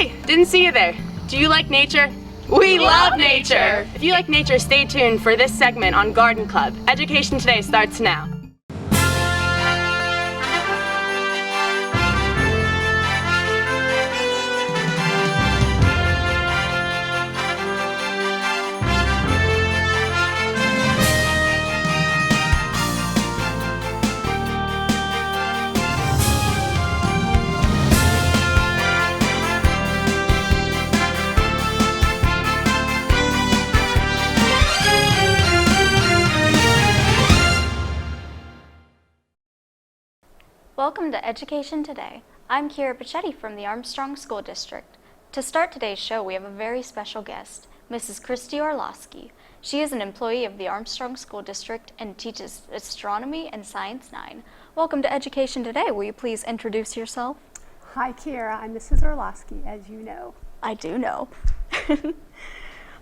Hey, didn't see you there. Do you like nature? We love nature! If you like nature, stay tuned for this segment on Garden Club. Education Today starts now. Welcome to Education Today. I'm Kira Pachetti from the Armstrong School District. To start today's show, we have a very special guest, Mrs. Christie Orlowski. She is an employee of the Armstrong School District and teaches Astronomy and Science 9. Welcome to Education Today. Will you please introduce yourself? Hi, Kira. I'm Mrs. Orlowski, as you know. I do know.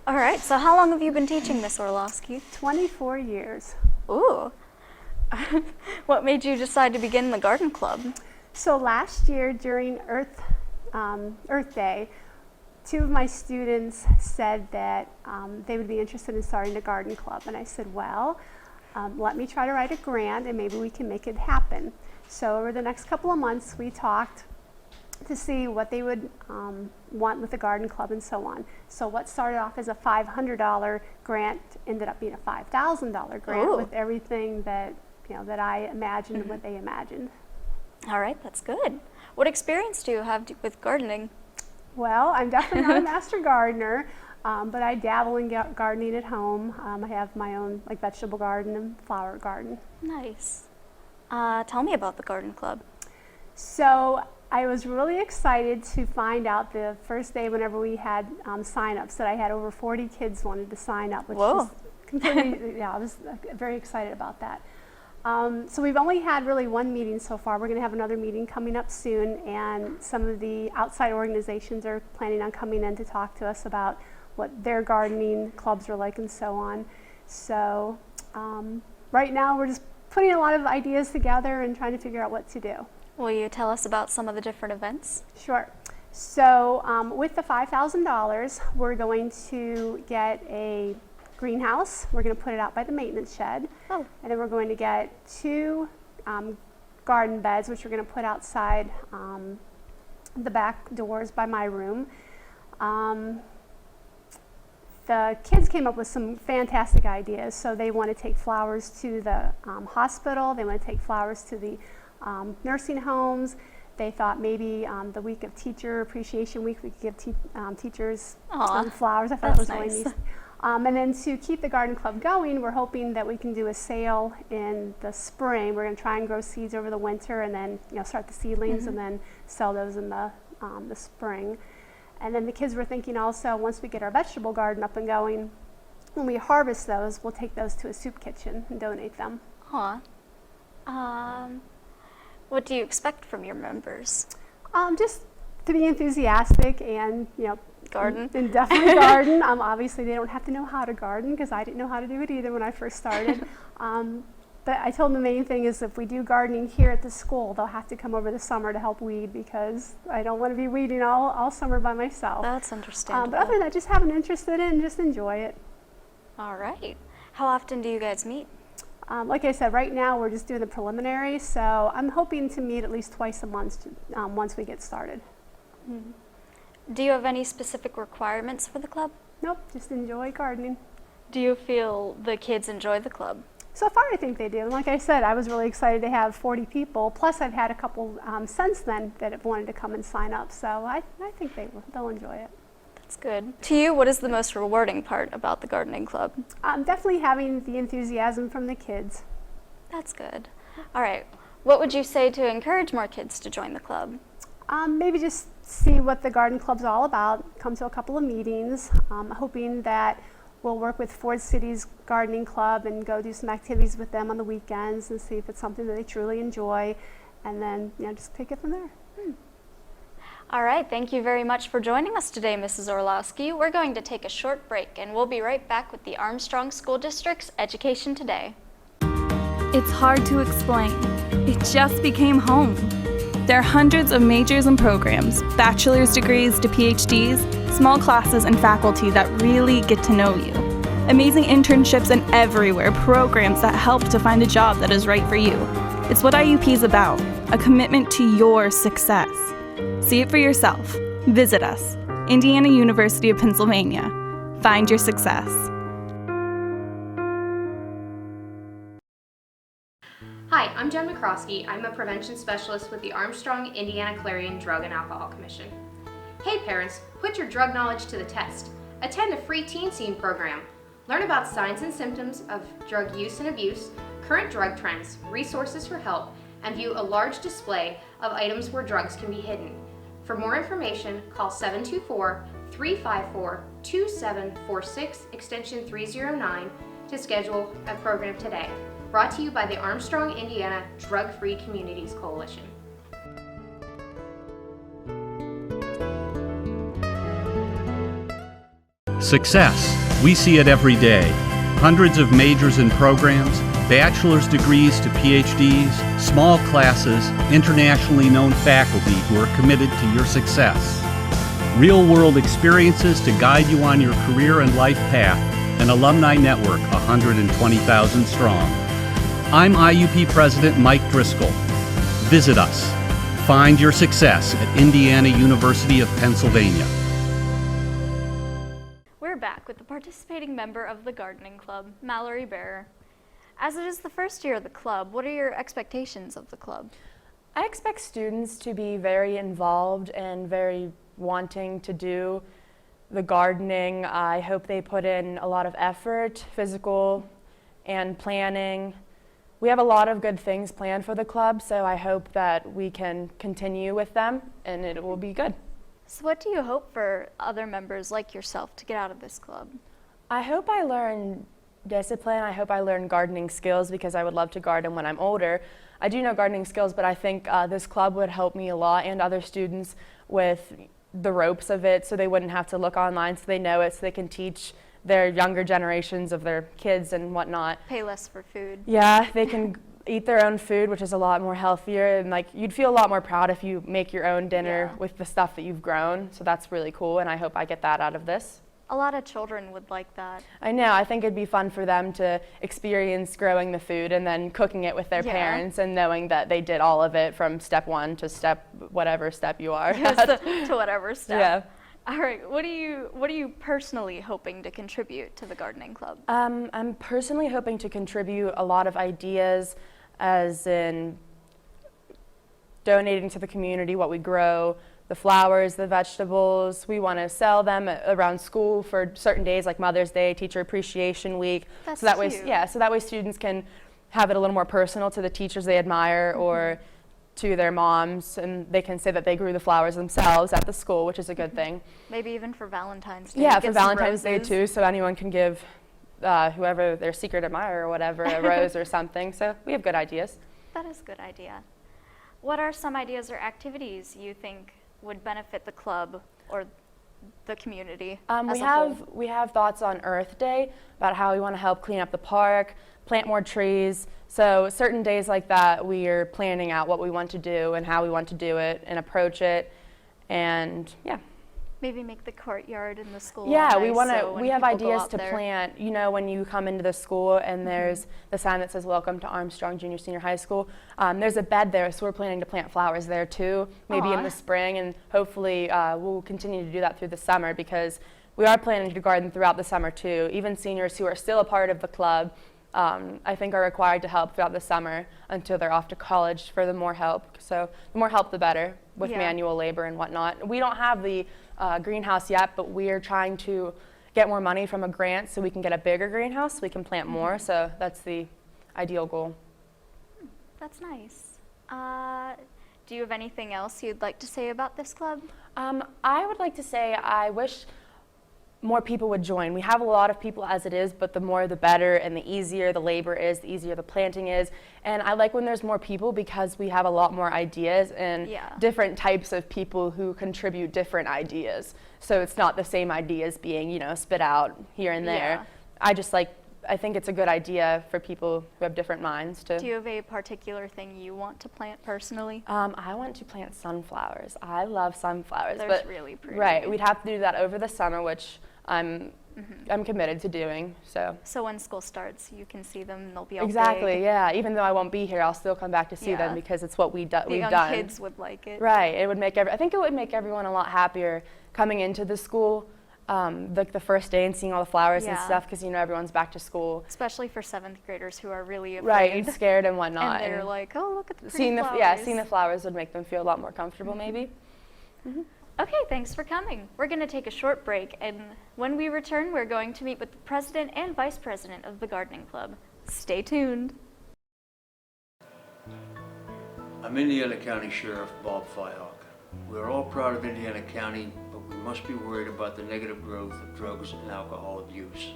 All right, so how long have you been teaching, Miss Orlowski? 24 years. Ooh. What made you decide to begin the garden club? So last year during Earth Day, 2 of my students said that they would be interested in starting a garden club. And I said, well, let me try to write a grant and maybe we can make it happen. So over the next couple of months, we talked to see what they would want with the garden club and so on. So what started off as a $500 grant ended up being a $5,000 grant. Ooh. With everything that that I imagined and what they imagined. All right, that's good. What experience do you have with gardening? Well, I'm definitely not a master gardener, but I dabble in gardening at home. I have my own vegetable garden and flower garden. Nice. Tell me about the garden club. So I was really excited to find out the first day whenever we had sign-ups that I had over 40 kids wanted to sign up, which was completely, I was very excited about that. So we've only had really one meeting so far. We're going to have another meeting coming up soon, and some of the outside organizations are planning on coming in to talk to us about what their gardening clubs are like and so on. So right now we're just putting a lot of ideas together and trying to figure out what to do. Will you tell us about some of the different events? Sure. So with the $5,000, we're going to get a greenhouse. We're going to put it out by the maintenance shed. Oh. And then we're going to get 2 garden beds, which we're going to put outside the back doors by my room. The kids came up with some fantastic ideas. So they want to take flowers to the hospital. They want to take flowers to the nursing homes. They thought maybe the week of Teacher Appreciation Week, we could give teachers flowers. I thought that was nice. Really neat. And then to keep the garden club going, we're hoping that we can do a sale in the spring. We're going to try and grow seeds over the winter and then start the seedlings and then sell those in the spring. And then the kids were thinking also, once we get our vegetable garden up and going, when we harvest those, we'll take those to a soup kitchen and donate them. What do you expect from your members? Just to be enthusiastic and garden. And definitely garden. Obviously they don't have to know how to garden because I didn't know how to do it either when I first started. But I told them the main thing is if we do gardening here at the school, they'll have to come over the summer to help weed because I don't want to be weeding all summer by myself. That's understandable. But other than that, just have an interest in it and just enjoy it. All right. How often do you guys meet? Like I said, right now we're just doing the preliminary, so I'm hoping to meet at least twice a month once we get started. Mm-hmm. Do you have any specific requirements for the club? Nope, just enjoy gardening. Do you feel the kids enjoy the club? So far I think they do. And like I said, I was really excited to have 40 people, plus I've had a couple since then that have wanted to come and sign up, so I think they'll enjoy it. That's good. To you, what is the most rewarding part about the gardening club? Definitely having the enthusiasm from the kids. That's good. All right, what would you say to encourage more kids to join the club? Maybe just see what the garden club's all about, come to a couple of meetings, hoping that we'll work with Ford City's gardening club and go do some activities with them on the weekends and see if it's something that they truly enjoy, and then just take it from there. All right, thank you very much for joining us today, Mrs. Orlowski. We're going to take a short break and we'll be right back with the Armstrong School District's Education Today. It's hard to explain. It just became home. There are hundreds of majors and programs, bachelor's degrees to PhDs, small classes and faculty that really get to know you. Amazing internships and everywhere, programs that help to find a job that is right for you. It's what IUP is about, a commitment to your success. See it for yourself. Visit us, Indiana University of Pennsylvania. Find your success. Hi, I'm Jen McCroskey. I'm a prevention specialist with the Armstrong Indiana Clarion Drug and Alcohol Commission. Hey parents, put your drug knowledge to the test. Attend a free teen scene program. Learn about signs and symptoms of drug use and abuse, current drug trends, resources for help, and view a large display of items where drugs can be hidden. For more information, call 724-354-2746, extension 309 to schedule a program today. Brought to you by the Armstrong Indiana Drug-Free Communities Coalition. Success. We see it every day. Hundreds of majors and programs, bachelor's degrees to PhDs, small classes, internationally known faculty who are committed to your success. Real-world experiences to guide you on your career and life path. An alumni network 120,000 strong. I'm IUP President Mike Driscoll. Visit us. Find your success at Indiana University of Pennsylvania. We're back with the participating member of the gardening club, Mallory Bearer. As it is the first year of the club, what are your expectations of the club? I expect students to be very involved and very wanting to do the gardening. I hope they put in a lot of effort, physical and planning. We have a lot of good things planned for the club, so I hope that we can continue with them and it will be good. So what do you hope for other members like yourself to get out of this club? I hope I learn discipline. I hope I learn gardening skills because I would love to garden when I'm older. I do know gardening skills, but I think this club would help me a lot and other students with the ropes of it so they wouldn't have to look online so they know it so they can teach their younger generations of their kids and whatnot. Pay less for food. Yeah, they can eat their own food, which is a lot more healthier, and like you'd feel a lot more proud if you make your own dinner with the stuff that you've grown. So that's really cool, and I hope I get that out of this. A lot of children would like that. I know. I think it'd be fun for them to experience growing the food and then cooking it with their parents and knowing that they did all of it from step one to whatever step you are. Yes, to whatever step. Yeah. All right. What are you personally hoping to contribute to the gardening club? I'm personally hoping to contribute a lot of ideas, as in donating to the community what we grow, the flowers, the vegetables. We want to sell them around school for certain days like Mother's Day, Teacher Appreciation Week. That's so that cute. way, so that way students can have it a little more personal to the teachers they admire or to their moms, and they can say that they grew the flowers themselves at the school, which is a good thing. Maybe even for Valentine's Day. Yeah, for Valentine's Day too, so anyone can give whoever their secret admirer or whatever a rose or something. So we have good ideas. That is a good idea. What are some ideas or activities you think would benefit the club or the community as a whole? We have thoughts on Earth Day about how we want to help clean up the park, plant more trees. So certain days like that, we are planning out what we want to do and how we want to do it and approach it, and yeah. Maybe make the courtyard in the school. Yeah, nice, we want to. so when we have people go ideas out to there. plant. You know, when you come into the school and there's the sign that says "Welcome to Armstrong Junior Senior High School." There's a bed there, so we're planning to plant flowers there too. Maybe in the spring, and hopefully we'll continue to do that through the summer because we are planning to garden throughout the summer too. Even seniors who are still a part of the club, I think, are required to help throughout the summer until they're off to college for the more help. So the more help, the better with manual labor and whatnot. We don't have the greenhouse yet, but we are trying to get more money from a grant so we can get a bigger greenhouse so we can plant more. So that's the ideal goal. That's nice. Do you have anything else you'd like to say about this club? I would like to say I wish more people would join. We have a lot of people as it is, but the more the better, and the easier the labor is, the easier the planting is. And I like when there's more people because we have a lot more ideas and different types of people who contribute different ideas. So it's not the same ideas being, spit out here and there. I just like I think it's a good idea for people who have different minds to. Do you have a particular thing you want to plant personally? I want to plant sunflowers. I love sunflowers. They're really pretty. Right, we'd have to do that over the summer, which I'm committed to doing. So when school starts, you can see them. They'll be all exactly, big. yeah. Even though I won't be here, I'll still come back to see them Yeah. because it's what we've done. The young kids would like it. Right. It would make I think it would make everyone a lot happier coming into the school, like the first day and seeing all the flowers and Yeah. stuff, because everyone's back to school. Especially for 7th graders who are really afraid. Right, and scared and whatnot. And they're like, oh, look at the pretty seeing flowers. seeing the flowers would make them feel a lot more comfortable, maybe. Okay, thanks for coming. We're going to take a short break, and when we return, we're going to meet with the president and vice president of the gardening club. Stay tuned. I'm Indiana County Sheriff Bob Fyhawk. We are all proud of Indiana County, but we must be worried about the negative growth of drugs and alcohol abuse.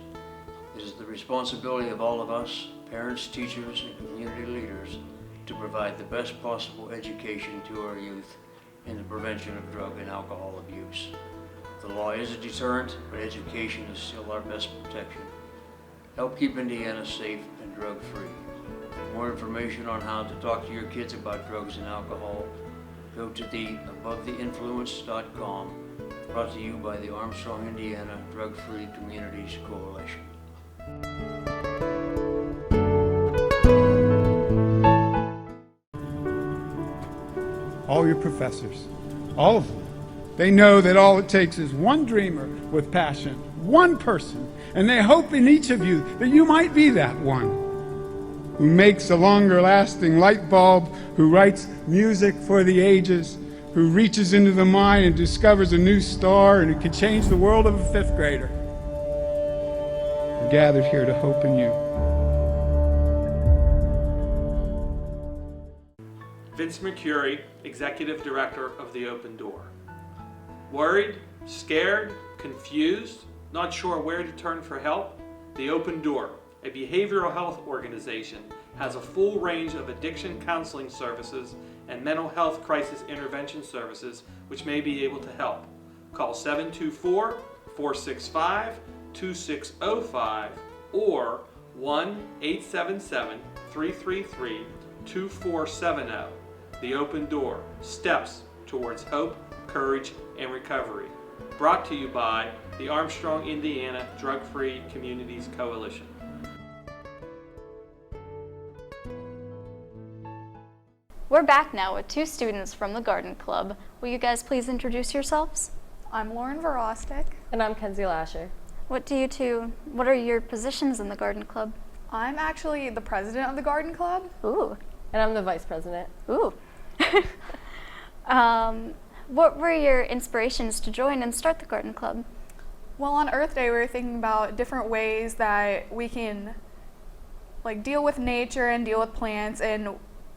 It is the responsibility of all of us, parents, teachers, and community leaders, to provide the best possible education to our youth in the prevention of drug and alcohol abuse. The law is a deterrent, but education is still our best protection. Help keep Indiana safe and drug-free. For more information on how to talk to your kids about drugs and alcohol, go to the abovetheinfluence.com, brought to you by the Armstrong, Indiana Drug-Free Communities Coalition. All your professors, all of them, they know that all it takes is one dreamer with passion, one person, and they hope in each of you that you might be that one who makes a longer-lasting light bulb, who writes music for the ages, who reaches into the mind and discovers a new star and who can change the world of a 5th grader. We're gathered here to hope in you. Vince Mercuri, Executive Director of the Open Door. Worried, scared, confused, not sure where to turn for help? The Open Door, a behavioral health organization, has a full range of addiction counseling services and mental health crisis intervention services which may be able to help. Call 724-465-2605 or 1-877-333-2470. The Open Door, steps towards hope, courage, and recovery. Brought to you by the Armstrong, Indiana Drug-Free Communities Coalition. We're back now with 2 students from the garden club. Will you guys please introduce yourselves? I'm Lauren Verostek. And I'm Kenzie Lasher. What are your positions in the garden club? I'm actually the president of the garden club. Ooh. And I'm the vice president. Ooh. What were your inspirations to join and start the garden club? Well, on Earth Day, we were thinking about different ways that we can deal with nature and deal with plants, and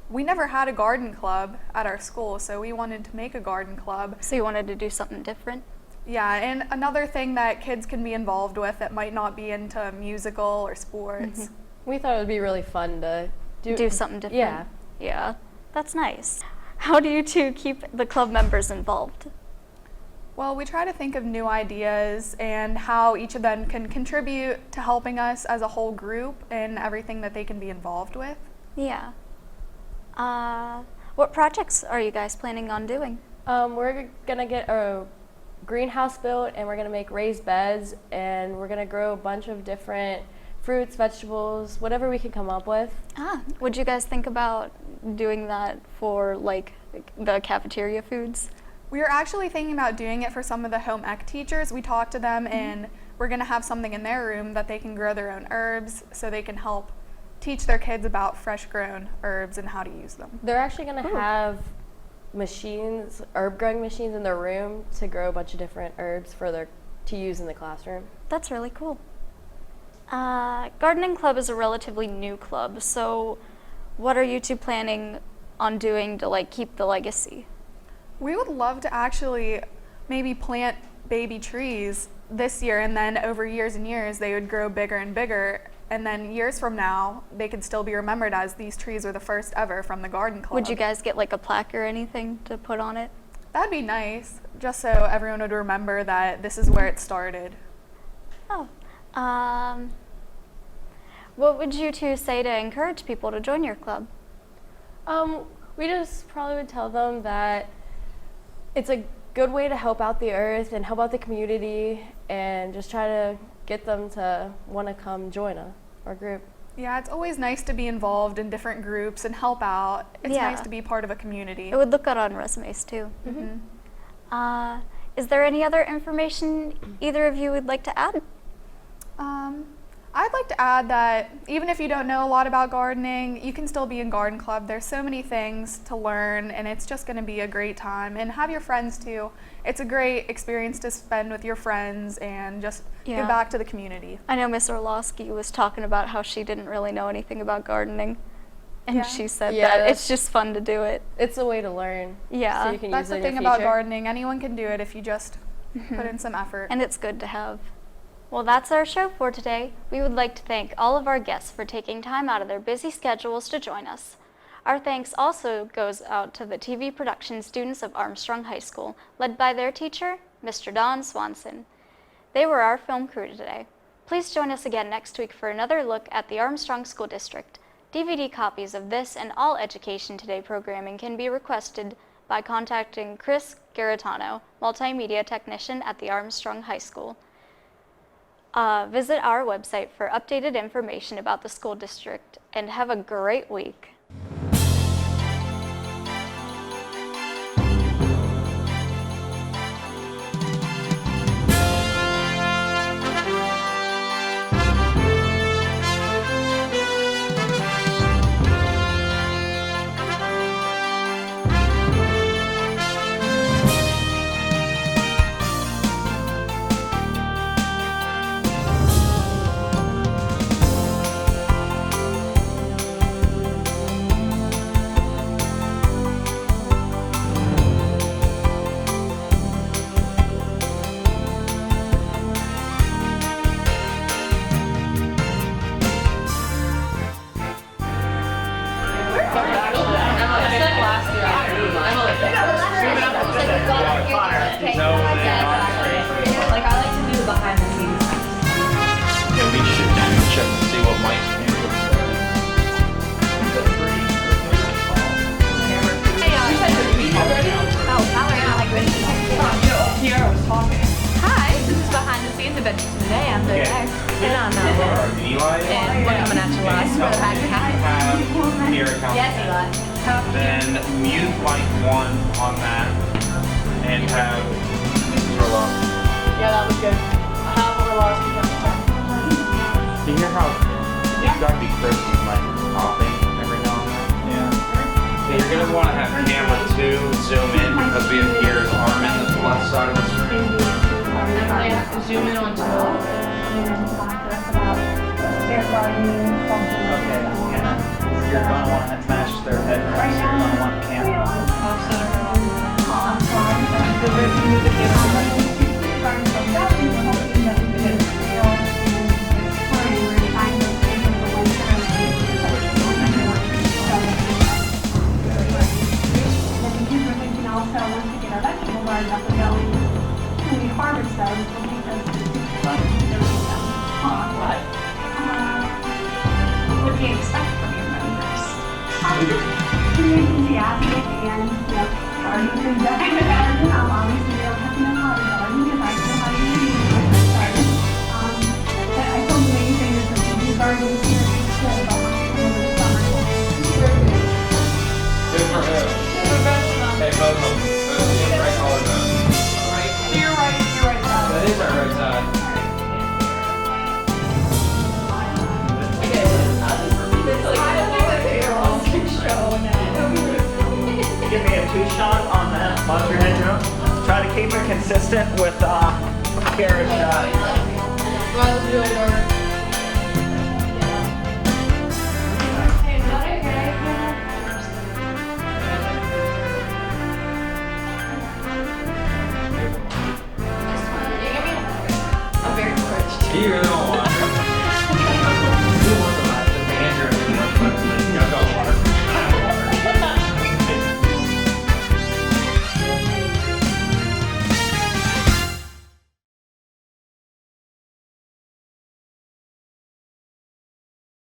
we never had a garden club at our school, so we wanted to make a garden club. So you wanted to do something different? Yeah, and another thing that kids can be involved with that might not be into musical or sports. Mm-hmm. We thought it would be really fun to do something different. Yeah. Yeah, that's nice. How do you 2 keep the club members involved? Well, we try to think of new ideas and how each of them can contribute to helping us as a whole group and everything that they can be involved with. Yeah. What projects are you guys planning on doing? We're gonna get a greenhouse built, and we're gonna make raised beds, and we're gonna grow a bunch of different fruits, vegetables, whatever we can come up with. Would you guys think about doing that for the cafeteria foods? We were actually thinking about doing it for some of the home ec teachers. We talked to them, and we're going to have something in their room that they can grow their own herbs so they can help teach their kids about fresh grown herbs and how to use them. They're actually gonna have machines, herb growing machines in their room to grow a bunch of different herbs to use in the classroom. That's really cool. Gardening club is a relatively new club, so what are you 2 planning on doing to keep the legacy? We would love to actually maybe plant baby trees this year, and then over years and years they would grow bigger and bigger, and then years from now they could still be remembered as these trees were the first ever from the garden club. Would you guys get a plaque or anything to put on it? That'd be nice, just so everyone would remember that this is where it started. Oh. What would you two say to encourage people to join your club? We just probably would tell them that it's a good way to help out the earth and help out the community, and just try to get them to want to come join our group. Yeah, it's always nice to be involved in different groups and help out. It's Yeah. nice to be part of a community. It would look good on resumes too. Is there any other information either of you would like to add? I'd like to add that even if you don't know a lot about gardening, you can still be in garden club. There's so many things to learn, and it's just going to be a great time. And have your friends too. It's a great experience to spend with your friends and just give back to the community. I know Miss Orlowski was talking about how she didn't really know anything about gardening, and she said that it's just fun to do it. It's a way to learn. Yeah, so you can That's use it the in thing your about future. gardening. Anyone can do it if you just put in some effort. And it's good to have. Well, that's our show for today. We would like to thank all of our guests for taking time out of their busy schedules to join us. Our thanks also goes out to the TV production students of Armstrong High School, led by their teacher, Mr. Don Swanson. They were our film crew today. Please join us again next week for another look at the Armstrong School District. DVD copies of this and all Education Today programming can be requested by contacting Chris Garitano, Multimedia Technician at the Armstrong High School. Visit our website for updated information about the school district, and have a great week. Then mute like 1 on that and have Mrs. Orlowski. Yeah, that was good. Have Orlowski come. Do you hear how it's got to be Christie's like popping every now and then? Yeah. You're going to want to have camera 2 zoom in because we have Garrett's arm in the left side of the screen. Zoom in on 2. Okay, yeah. You're going to want to match their head right, so you're going to want camera. Also, once we get our vegetable garden up and going, when we harvest those, we'll take those to what do you expect from your members? Pretty enthusiastic and, gardening is definitely the garden. Obviously, they don't have to know how to garden, because I know how to use it. But I told the main thing is that we do gardening here in the school, but over the summer. Good for who? Hey, both of them. Right collarbone. To your right side. That is our right side. Give me a 2-shot on that. Buzz your head drum. Try to keep it consistent with Garrett's